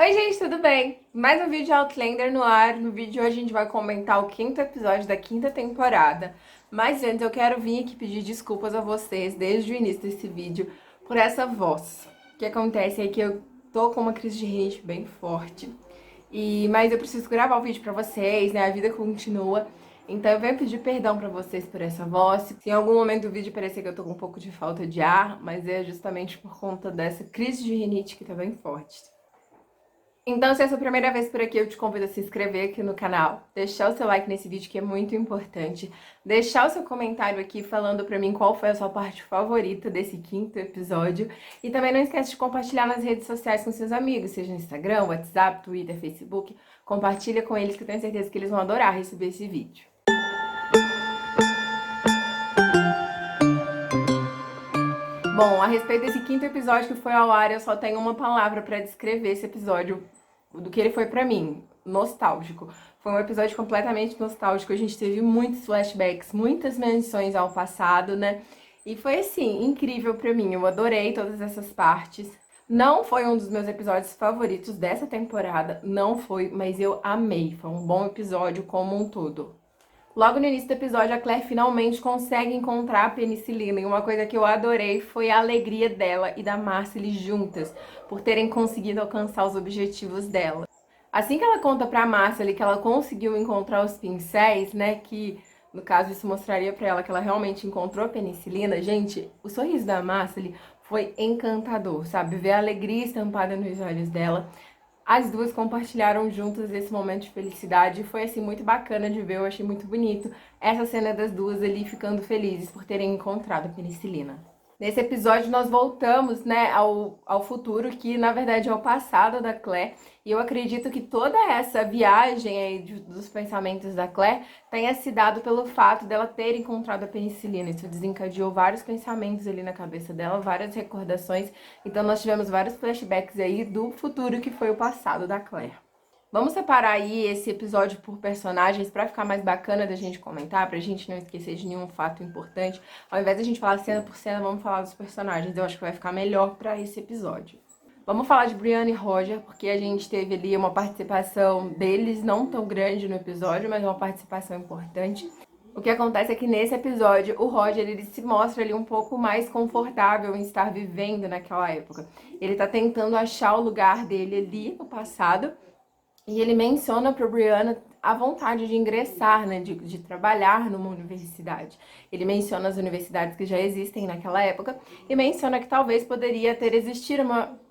Oi, gente, tudo bem? Mais um vídeo de Outlander no ar. No vídeo de hoje a gente vai comentar o quinto episódio da quinta temporada. Mas antes eu quero vir aqui pedir desculpas a vocês desde o início desse vídeo por essa voz. O que acontece é que eu tô com uma crise de rinite bem forte. Mas eu preciso gravar o vídeo pra vocês, né? A vida continua. Então eu venho pedir perdão pra vocês por essa voz. Se em algum momento do vídeo parecer que eu tô com um pouco de falta de ar, mas é justamente por conta dessa crise de rinite que tá bem forte. Então, se é a sua primeira vez por aqui, eu te convido a se inscrever aqui no canal, deixar o seu like nesse vídeo que é muito importante, deixar o seu comentário aqui falando pra mim qual foi a sua parte favorita desse quinto episódio e também não esquece de compartilhar nas redes sociais com seus amigos, seja no Instagram, WhatsApp, Twitter, Facebook, compartilha com eles que eu tenho certeza que eles vão adorar receber esse vídeo. Bom, a respeito desse quinto episódio que foi ao ar, eu só tenho uma palavra pra descrever esse episódio, do que ele foi pra mim, nostálgico. Foi um episódio completamente nostálgico, a gente teve muitos flashbacks, muitas menções ao passado, né? E foi assim, incrível pra mim, eu adorei todas essas partes. Não foi um dos meus episódios favoritos dessa temporada, não foi, mas eu amei. Foi um bom episódio como um todo. Logo no início do episódio, a Claire finalmente consegue encontrar a penicilina. E uma coisa que eu adorei foi a alegria dela e da Marcely juntas, por terem conseguido alcançar os objetivos dela. Assim que ela conta pra Marcely que ela conseguiu encontrar os pincéis, né, que no caso isso mostraria pra ela que ela realmente encontrou a penicilina, gente, o sorriso da Marcely foi encantador, sabe? Ver a alegria estampada nos olhos dela. As duas compartilharam juntas esse momento de felicidade e foi assim muito bacana de ver, eu achei muito bonito essa cena das duas ali ficando felizes por terem encontrado a penicilina. Nesse episódio nós voltamos, né, ao futuro, que na verdade é o passado da Claire, e eu acredito que toda essa viagem aí dos pensamentos da Claire tenha se dado pelo fato dela ter encontrado a penicilina. Isso desencadeou vários pensamentos ali na cabeça dela, várias recordações, então nós tivemos vários flashbacks aí do futuro que foi o passado da Claire. Vamos separar aí esse episódio por personagens para ficar mais bacana da gente comentar, pra gente não esquecer de nenhum fato importante. Ao invés de a gente falar cena por cena, vamos falar dos personagens. Eu acho que vai ficar melhor para esse episódio. Vamos falar de Brianna e Roger, porque a gente teve ali uma participação deles não tão grande no episódio, mas uma participação importante. O que acontece é que nesse episódio o Roger ele se mostra ali um pouco mais confortável em estar vivendo naquela época. Ele tá tentando achar o lugar dele ali no passado. E ele menciona para Brianna a vontade de ingressar, né, de trabalhar numa universidade. Ele menciona as universidades que já existem naquela época e menciona que talvez poderia ter existido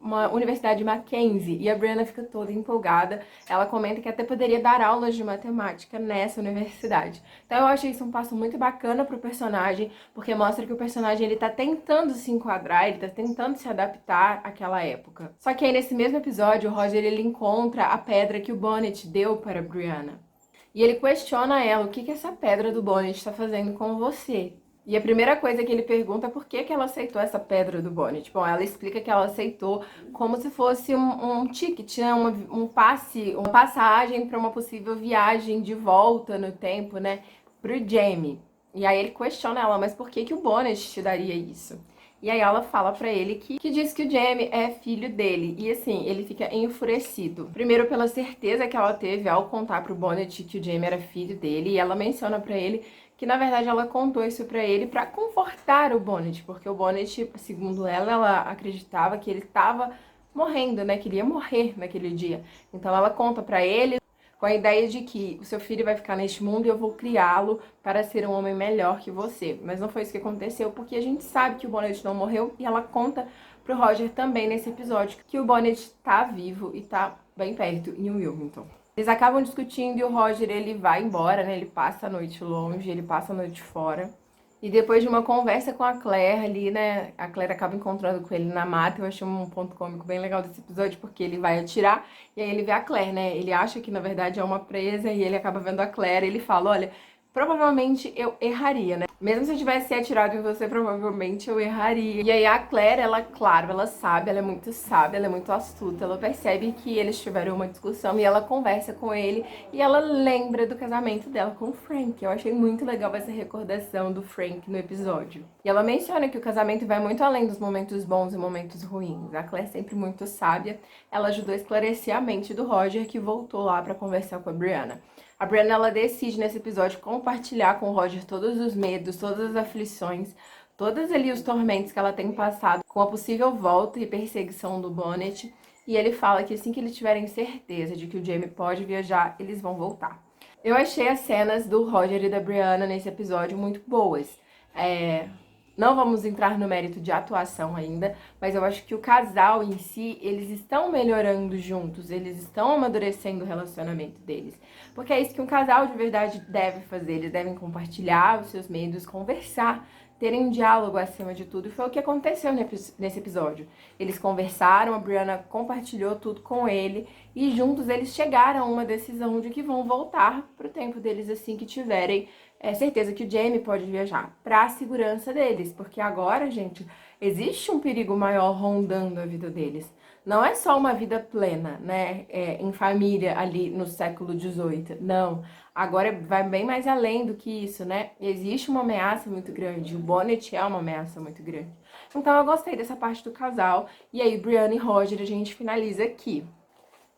uma universidade Mackenzie. E a Brianna fica toda empolgada. Ela comenta que até poderia dar aulas de matemática nessa universidade. Então eu achei isso um passo muito bacana pro personagem, porque mostra que o personagem ele tá tentando se enquadrar, ele tá tentando se adaptar àquela época. Só que aí nesse mesmo episódio, o Roger ele encontra a pedra que o Bonnet deu para Brianna. E ele questiona ela, o que que essa pedra do Bonnet está fazendo com você? E a primeira coisa que ele pergunta é por que que ela aceitou essa pedra do Bonnet. Bom, ela explica que ela aceitou como se fosse um ticket, né? Um passe, uma passagem para uma possível viagem de volta no tempo, né? Pro Jamie. E aí ele questiona ela, mas por que que o Bonnet te daria isso? E aí ela fala pra ele que diz que o Jamie é filho dele. E assim, ele fica enfurecido. Primeiro pela certeza que ela teve ao contar pro Bonnet que o Jamie era filho dele. E ela menciona pra ele que na verdade ela contou isso pra ele pra confortar o Bonnet. Porque o Bonnet, segundo ela acreditava que ele tava morrendo, né? Que ele ia morrer naquele dia. Então ela conta pra ele com a ideia de que o seu filho vai ficar neste mundo e eu vou criá-lo para ser um homem melhor que você. Mas não foi isso que aconteceu, porque a gente sabe que o Bonnet não morreu e ela conta pro Roger também nesse episódio que o Bonnet tá vivo e tá bem perto em Wilmington. Eles acabam discutindo e o Roger ele vai embora, né? Ele passa a noite longe, ele passa a noite fora. E depois de uma conversa com a Claire ali, né? A Claire acaba encontrando com ele na mata. Eu achei um ponto cômico bem legal desse episódio, porque ele vai atirar e aí ele vê a Claire, né? Ele acha que na verdade é uma presa e ele acaba vendo a Claire. E ele fala: olha, provavelmente eu erraria, né? Mesmo se eu tivesse atirado em você, provavelmente eu erraria. E aí a Claire, ela, claro, ela sabe, ela é muito sábia, ela é muito astuta, ela percebe que eles tiveram uma discussão e ela conversa com ele e ela lembra do casamento dela com o Frank. Eu achei muito legal essa recordação do Frank no episódio. E ela menciona que o casamento vai muito além dos momentos bons e momentos ruins. A Claire é sempre muito sábia, ela ajudou a esclarecer a mente do Roger, que voltou lá pra conversar com a Brianna. A Brianna, ela decide nesse episódio compartilhar com o Roger todos os medos, todas as aflições, todos ali os tormentos que ela tem passado com a possível volta e perseguição do Bonnet. E ele fala que assim que eles tiverem certeza de que o Jamie pode viajar, eles vão voltar. Eu achei as cenas do Roger e da Brianna nesse episódio muito boas. Não vamos entrar no mérito de atuação ainda, mas eu acho que o casal em si, eles estão melhorando juntos, eles estão amadurecendo o relacionamento deles. Porque é isso que um casal de verdade deve fazer, eles devem compartilhar os seus medos, conversar, terem um diálogo acima de tudo. E foi o que aconteceu nesse episódio. Eles conversaram, a Brianna compartilhou tudo com ele e juntos eles chegaram a uma decisão de que vão voltar pro tempo deles assim que tiverem certeza que o Jamie pode viajar, para a segurança deles, porque agora, gente, existe um perigo maior rondando a vida deles. Não é só uma vida plena, né, em família ali no século XVIII, não. Agora vai bem mais além do que isso, né? Existe uma ameaça muito grande, o Bonnet é uma ameaça muito grande. Então eu gostei dessa parte do casal, e aí Brianna e Roger a gente finaliza aqui.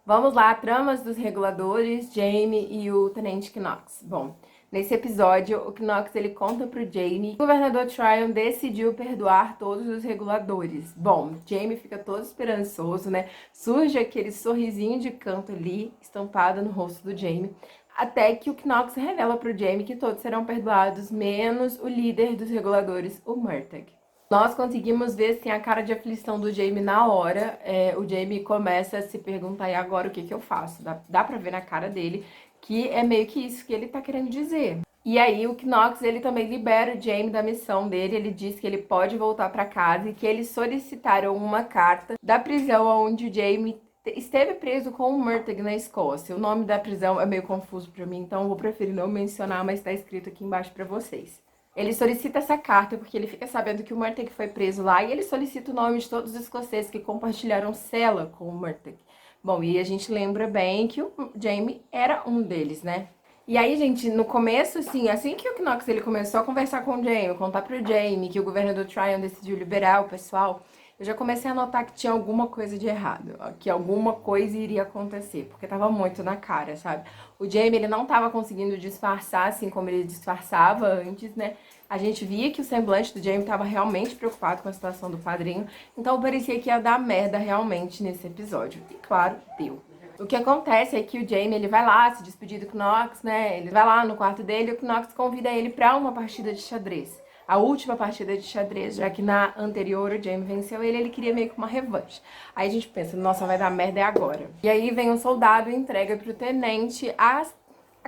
Vamos lá, tramas dos reguladores, Jamie e o Tenente Knox. Bom, nesse episódio, o Knox ele conta pro Jamie que o governador Tryon decidiu perdoar todos os reguladores. Bom, Jamie fica todo esperançoso, né? Surge aquele sorrisinho de canto ali, estampado no rosto do Jamie, até que o Knox revela pro Jamie que todos serão perdoados, menos o líder dos reguladores, o Murtagh. Nós conseguimos ver assim, a cara de aflição do Jamie na hora. O Jamie começa a se perguntar, e agora o que que eu faço? Dá pra ver na cara dele que é meio que isso que ele tá querendo dizer. E aí o Knox, ele também libera o Jamie da missão dele, ele diz que ele pode voltar pra casa e que eles solicitaram uma carta da prisão onde o Jamie esteve preso com o Murtagh na Escócia. O nome da prisão é meio confuso pra mim, então eu vou preferir não mencionar, mas tá escrito aqui embaixo pra vocês. Ele solicita essa carta porque ele fica sabendo que o Murtagh foi preso lá e ele solicita o nome de todos os escoceses que compartilharam cela com o Murtagh. Bom, e a gente lembra bem que o Jamie era um deles, né? E aí, gente, no começo, assim que o Knox ele começou a conversar com o Jamie, contar pro Jamie que o governador Tryon decidiu liberar o pessoal, eu já comecei a notar que tinha alguma coisa de errado, que alguma coisa iria acontecer, porque tava muito na cara, sabe? O Jamie, ele não tava conseguindo disfarçar assim como ele disfarçava antes, né? A gente via que o semblante do Jamie tava realmente preocupado com a situação do padrinho, então parecia que ia dar merda realmente nesse episódio. E claro, deu. O que acontece é que o Jamie, ele vai lá se despedir do Knox, né? Ele vai lá no quarto dele e o Knox convida ele pra uma partida de xadrez. A última partida de xadrez, já que na anterior o Jamie venceu ele queria meio que uma revanche. Aí a gente pensa, nossa, vai dar merda agora. E aí vem um soldado e entrega pro tenente a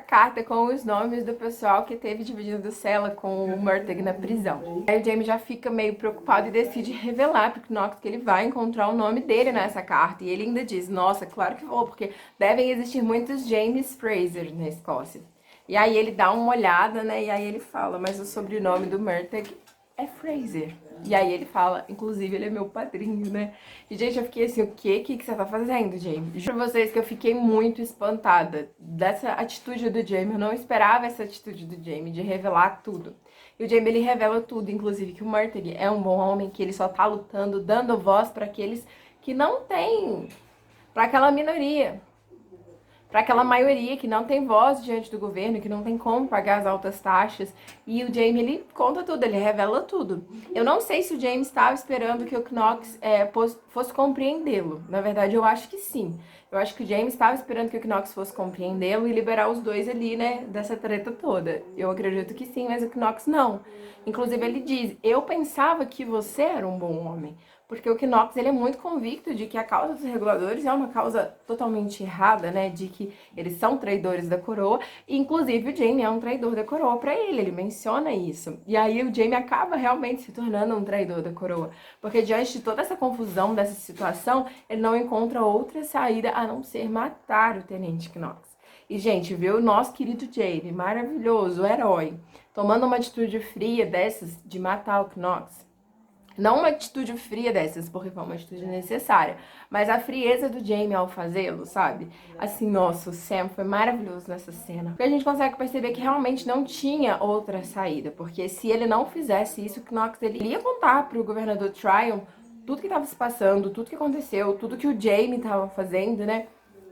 carta com os nomes do pessoal que teve dividido cela com o Murtagh na prisão. Aí o Jamie já fica meio preocupado e decide revelar pro Knox que ele vai encontrar o nome dele nessa carta. E ele ainda diz, nossa, claro que vou, porque devem existir muitos James Fraser na Escócia. E aí ele dá uma olhada, né, e aí ele fala, mas o sobrenome do Murtagh é Fraser. E aí ele fala, inclusive ele é meu padrinho, né? E, gente, eu fiquei assim, o quê? O que você tá fazendo, Jamie? Juro pra vocês que eu fiquei muito espantada dessa atitude do Jamie. Eu não esperava essa atitude do Jamie, de revelar tudo. E o Jamie, ele revela tudo, inclusive que o Murtagh é um bom homem, que ele só tá lutando, dando voz pra aqueles que não têm, pra aquela minoria. Para aquela maioria que não tem voz diante do governo, que não tem como pagar as altas taxas. E o Jamie, ele conta tudo, ele revela tudo. Eu não sei se o Jamie estava esperando que o Knox fosse compreendê-lo. Na verdade, eu acho que sim. Eu acho que o Jamie estava esperando que o Knox fosse compreendê-lo e liberar os dois ali, né, dessa treta toda. Eu acredito que sim, mas o Knox não. Inclusive, ele diz, eu pensava que você era um bom homem. Porque o Knox, ele é muito convicto de que a causa dos reguladores é uma causa totalmente errada, né? De que eles são traidores da coroa. E, inclusive, o Jamie é um traidor da coroa pra ele menciona isso. E aí o Jamie acaba realmente se tornando um traidor da coroa. Porque diante de toda essa confusão, dessa situação, ele não encontra outra saída a não ser matar o Tenente Knox. E, gente, ver o nosso querido Jamie, maravilhoso, o herói, tomando uma atitude fria dessas de matar o Knox. Não uma atitude fria dessas, porque foi uma atitude necessária, mas a frieza do Jamie ao fazê-lo, sabe? Assim, nossa, o Sam foi maravilhoso nessa cena. Porque a gente consegue perceber que realmente não tinha outra saída, porque se ele não fizesse isso, o Knox ele ia contar pro governador Tryon tudo que estava se passando, tudo que aconteceu, tudo que o Jamie estava fazendo, né?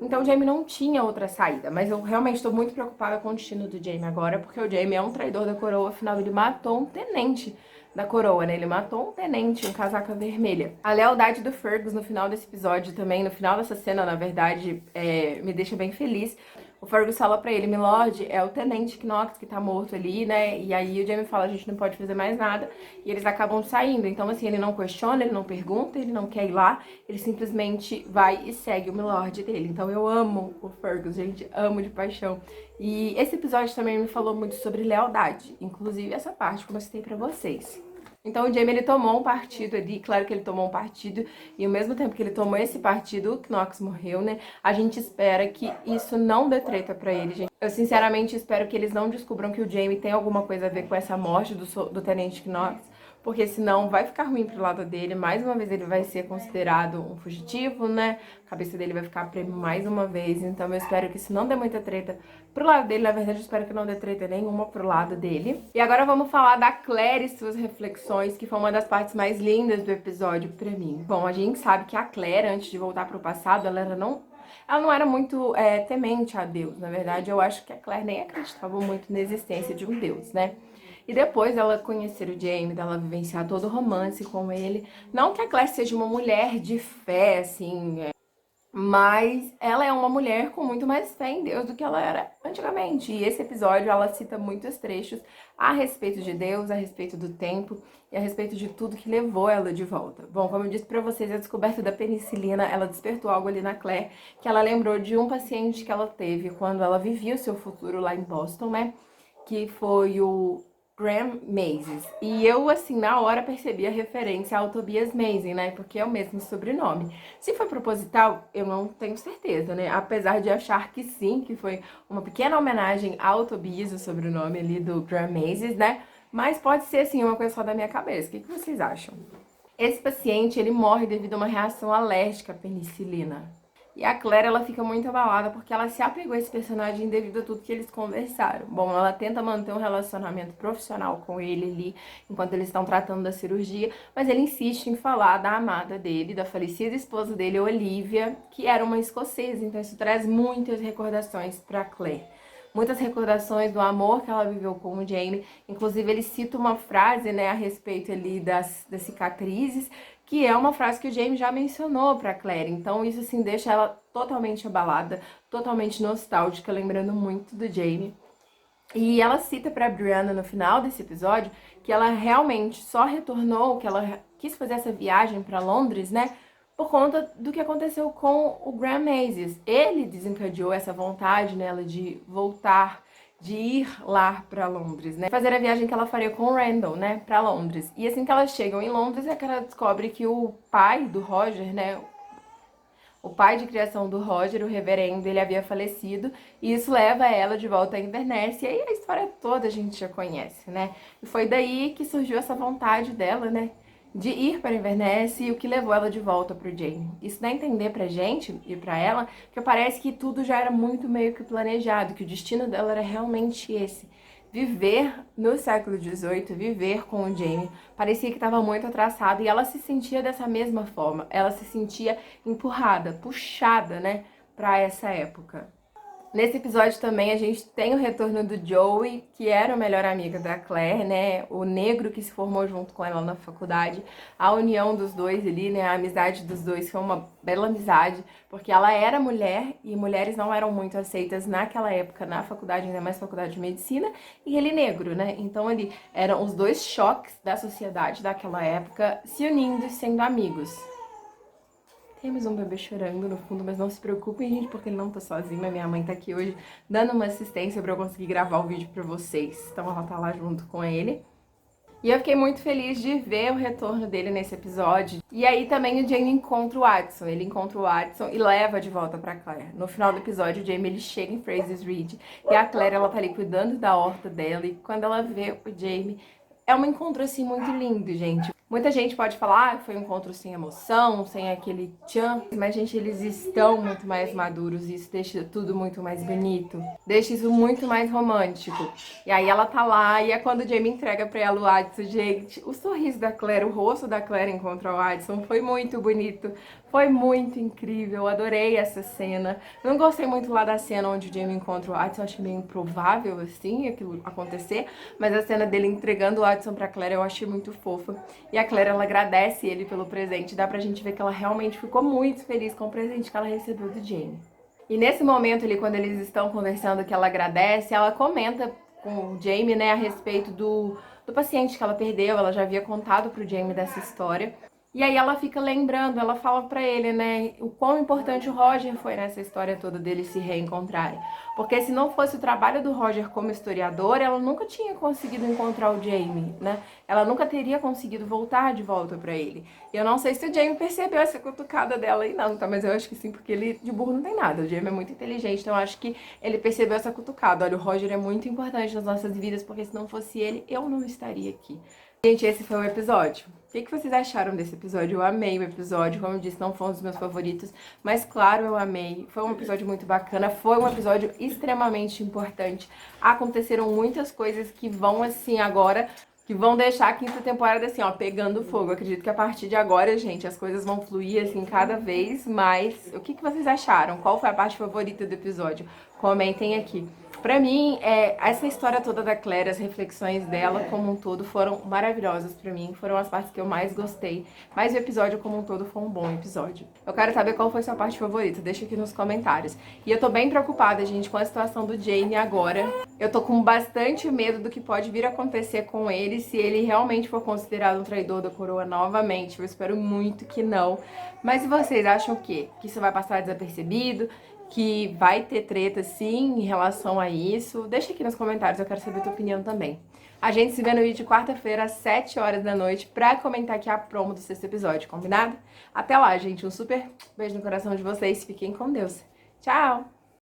Então o Jamie não tinha outra saída, mas eu realmente estou muito preocupada com o destino do Jamie agora, porque o Jamie é um traidor da coroa, afinal ele matou um tenente da coroa, né? Ele matou um tenente, um casaca vermelha. A lealdade do Fergus no final desse episódio também, no final dessa cena, na verdade, me deixa bem feliz. O Fergus fala pra ele, Milord, é o tenente Knox que tá morto ali, né? E aí o Jamie fala, a gente não pode fazer mais nada. E eles acabam saindo. Então, assim, ele não questiona, ele não pergunta, ele não quer ir lá. Ele simplesmente vai e segue o Milord dele. Então eu amo o Fergus, gente, amo de paixão. E esse episódio também me falou muito sobre lealdade. Inclusive essa parte que eu mostrei pra vocês. Então o Jamie, ele tomou um partido ali, claro que ele tomou um partido, e ao mesmo tempo que ele tomou esse partido, o Knox morreu, né? A gente espera que isso não dê treta pra ele, gente. Eu sinceramente espero que eles não descubram que o Jamie tem alguma coisa a ver com essa morte do Tenente Knox, porque senão vai ficar ruim pro lado dele, mais uma vez ele vai ser considerado um fugitivo, né? A cabeça dele vai ficar prêmio mais uma vez, então eu espero que isso não dê muita treta pro lado dele, na verdade eu espero que não dê treta nenhuma pro lado dele. E agora vamos falar da Claire e suas reflexões, que foi uma das partes mais lindas do episódio pra mim. Bom, a gente sabe que a Claire, antes de voltar pro passado, ela não era muito temente a Deus. Na verdade, eu acho que a Claire nem acreditava muito na existência de um Deus, né? E depois dela conhecer o Jamie, dela vivenciar todo o romance com ele, não que a Claire seja uma mulher de fé, assim, mas ela é uma mulher com muito mais fé em Deus do que ela era antigamente. E esse episódio, ela cita muitos trechos a respeito de Deus, a respeito do tempo e a respeito de tudo que levou ela de volta. Bom, como eu disse pra vocês, a descoberta da penicilina, ela despertou algo ali na Claire, que ela lembrou de um paciente que ela teve quando ela vivia o seu futuro lá em Boston, né? Que foi o Graham Mays. E eu, assim, na hora percebi a referência ao Tobias Mason, né? Porque é o mesmo sobrenome. Se foi proposital, eu não tenho certeza, né? Apesar de achar que sim, que foi uma pequena homenagem ao Tobias, o sobrenome ali do Graham Mays, né? Mas pode ser, assim, uma coisa só da minha cabeça. O que vocês acham? Esse paciente, ele morre devido a uma reação alérgica à penicilina. E a Claire, ela fica muito abalada porque ela se apegou a esse personagem devido a tudo que eles conversaram. Bom, ela tenta manter um relacionamento profissional com ele ali, enquanto eles estão tratando da cirurgia, mas ele insiste em falar da amada dele, da falecida esposa dele, Olivia, que era uma escocesa. Então isso traz muitas recordações para Claire. Muitas recordações do amor que ela viveu com o Jamie. Inclusive, ele cita uma frase, né, a respeito ali das cicatrizes, que é uma frase que o Jamie já mencionou pra Claire. Então, isso, assim, deixa ela totalmente abalada, totalmente nostálgica, lembrando muito do Jamie. E ela cita pra Brianna no final desse episódio que ela realmente só retornou, que ela quis fazer essa viagem pra Londres, né, por conta do que aconteceu com o Graham Mays. Ele desencadeou essa vontade nela de voltar, de ir lá pra Londres, né? Fazer a viagem que ela faria com o Randall, né, pra Londres. E assim que elas chegam em Londres, é que ela descobre que o pai do Roger, né, o pai de criação do Roger, o reverendo, ele havia falecido, e isso leva ela de volta à Inverness, e aí a história toda a gente já conhece, né? E foi daí que surgiu essa vontade dela, né, de ir para Inverness e o que levou ela de volta pro Jamie. Isso dá a entender pra gente e pra ela que parece que tudo já era muito meio que planejado, que o destino dela era realmente esse. Viver no século XVIII, viver com o Jamie, parecia que estava muito traçado e ela se sentia dessa mesma forma. Ela se sentia empurrada, puxada, né, para essa época. Nesse episódio também a gente tem o retorno do Joey, que era o melhor amigo da Claire, né? O negro que se formou junto com ela na faculdade. A união dos dois ali, né? A amizade dos dois foi uma bela amizade, porque ela era mulher e mulheres não eram muito aceitas naquela época na faculdade, ainda mais faculdade de medicina, e ele negro, né? Então ali eram os dois choques da sociedade daquela época se unindo e sendo amigos. Temos um bebê chorando no fundo, mas não se preocupem, gente, porque ele não tá sozinho. A minha mãe tá aqui hoje dando uma assistência pra eu conseguir gravar o vídeo pra vocês. Então ela tá lá junto com ele. E eu fiquei muito feliz de ver o retorno dele nesse episódio. E aí também o Jamie encontra o Watson. Ele encontra o Watson e leva de volta pra Claire. No final do episódio, o Jamie ele chega em Fraser's Ridge e a Claire ela tá ali cuidando da horta dela. E quando ela vê o Jamie, é um encontro assim muito lindo, gente. Muita gente pode falar, foi um encontro sem emoção, sem aquele tchan, mas, gente, eles estão muito mais maduros e isso deixa tudo muito mais bonito, deixa isso muito mais romântico. E aí ela tá lá e é quando o Jamie entrega pra ela o Watson, gente, o sorriso da Claire, o rosto da Claire encontra o Watson foi muito bonito, foi muito incrível, eu adorei essa cena. Não gostei muito lá da cena onde o Jamie encontra o Watson, achei meio improvável, assim, aquilo acontecer, mas a cena dele entregando o Watson pra Claire eu achei muito fofa. E a Claire, ela agradece ele pelo presente, dá pra gente ver que ela realmente ficou muito feliz com o presente que ela recebeu do Jamie. E nesse momento ali, quando eles estão conversando, que ela agradece, ela comenta com o Jamie, né, a respeito do paciente que ela perdeu, ela já havia contado pro Jamie dessa história. E aí ela fica lembrando, ela fala pra ele, né, o quão importante o Roger foi nessa história toda deles se reencontrarem. Porque se não fosse o trabalho do Roger como historiador, ela nunca tinha conseguido encontrar o Jamie, né? Ela nunca teria conseguido voltar de volta pra ele. E eu não sei se o Jamie percebeu essa cutucada dela aí não, tá? Mas eu acho que sim, porque ele de burro não tem nada. O Jamie é muito inteligente, então eu acho que ele percebeu essa cutucada. Olha, o Roger é muito importante nas nossas vidas, porque se não fosse ele, eu não estaria aqui. Gente, esse foi o episódio. O que vocês acharam desse episódio? Eu amei o episódio, como eu disse, não foi um dos meus favoritos, mas claro, eu amei. Foi um episódio muito bacana, foi um episódio extremamente importante. Aconteceram muitas coisas que vão, assim, agora, que vão deixar a quinta temporada, assim, ó, pegando fogo. Eu acredito que a partir de agora, gente, as coisas vão fluir, assim, cada vez mais. O que vocês acharam? Qual foi a parte favorita do episódio? Comentem aqui. Pra mim, essa história toda da Claire, as reflexões dela como um todo foram maravilhosas pra mim. Foram as partes que eu mais gostei. Mas o episódio como um todo foi um bom episódio. Eu quero saber qual foi sua parte favorita. Deixa aqui nos comentários. E eu tô bem preocupada, gente, com a situação do Jamie agora. Eu tô com bastante medo do que pode vir a acontecer com ele se ele realmente for considerado um traidor da coroa novamente. Eu espero muito que não. Mas e vocês acham o quê? Que isso vai passar desapercebido? Que vai ter treta sim em relação a isso? Deixa aqui nos comentários, eu quero saber a tua opinião também. A gente se vê no vídeo de quarta-feira às 7 horas da noite pra comentar aqui a promo do sexto episódio, combinado? Até lá, gente. Um super beijo no coração de vocês. Fiquem com Deus. Tchau!